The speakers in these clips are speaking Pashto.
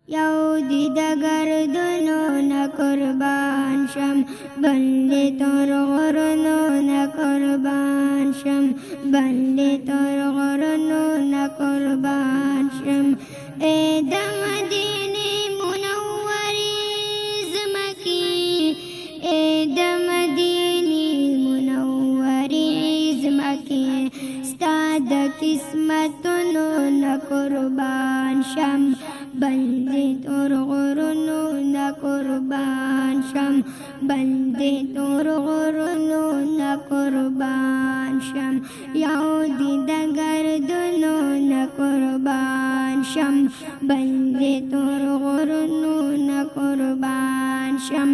یودی دگردنو نقربان شم بنده تر غرنو نقربان شم بنده تر غرنو نقربان شم ای د مدینه منوری زمکی ای د مدینه منوری زمکی ستا د قسمتونو نقربان شم بنده تر غرنو نقربان شم بنده تر غرنو نقربان شم یودی دگردنو نقربان شم بنده تر غرنو نقربان شم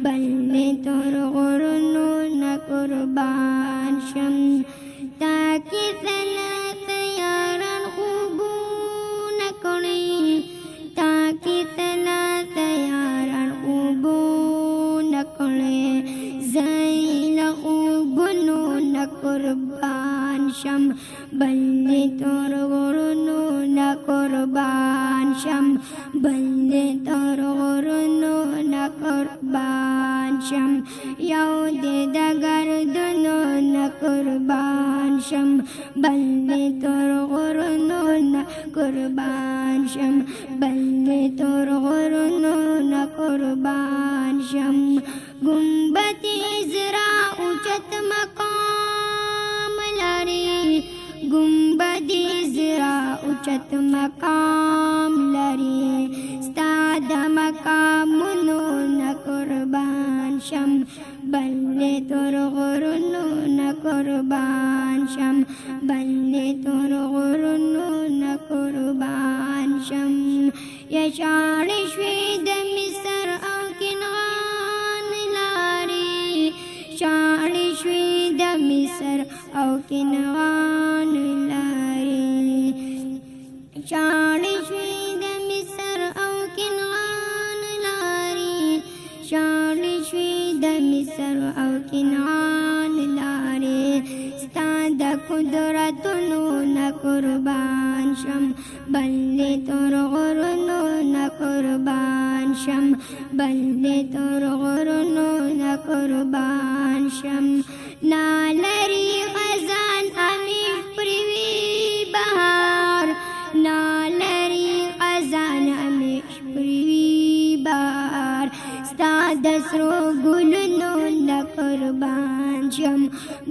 بنده تر غرنو نقربان شم تاکي ثلاث یاران خوبونه کړي تاکي ثلاث یاران خوبونه کړي زایل خوبونو نقربان شم بنده تر غرنو نقربان شم بنده تر غرنو نقربان شم یودی دگردنو نقربان شم بنده تر غرنو نقربان شم بنده تر غرنو نقربان شم گنبد زرا اوچت مقام لري گنبد زرا اوچت مقام لري ستا د مقامونو نقربان شم بنده تر غرنو نقربان شم بنده تر غرنو نقربان شم یا شاړ شوي د مصر او کنعان لاري شاړ شوي د مصر او کنعان لاري شاړ شوي د مصر او کنعان لاري شاړ شوي د مصر او کنعان لاري ستا د قدرتونو نقربان شم بنده تر غرنو نقربان شم بنده تر غرنو نقربان شم نالری خزان امیش پریوی بهار نالری خزان امیش پریوی بهار ستا د سرو ګلونو نقربان شم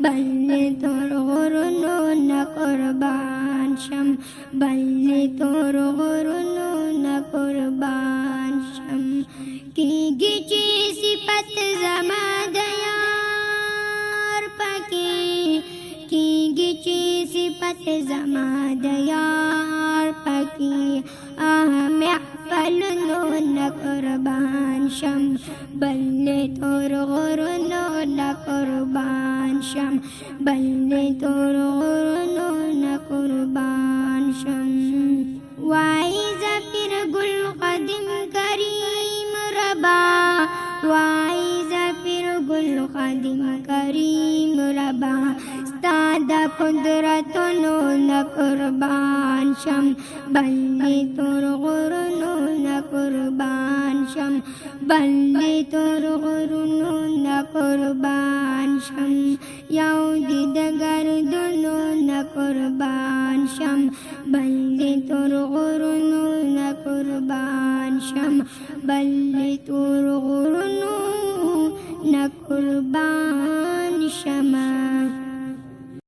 بنده تر غرنو نقربان شم بنده تر غرنو نقربان شم کیږي چې صفت زما د یار پکې کیږي چې صفت زما د یار پکې محفلونو نقربان شم بنده تر غرنو نقربان شم بنده تر غرنو نقربان شم وای زفیر گل قدیم کریم ربا وای زفیر گل قدیم کریم ربا ستا د قدرتونو نقربان شم بنده تر غرنو نقربان شم بنده تر غرنو نقربان شم یودی دگردنو نقربان شم بنده تر غرنو نقربان شم بنده تر غرنو نقربان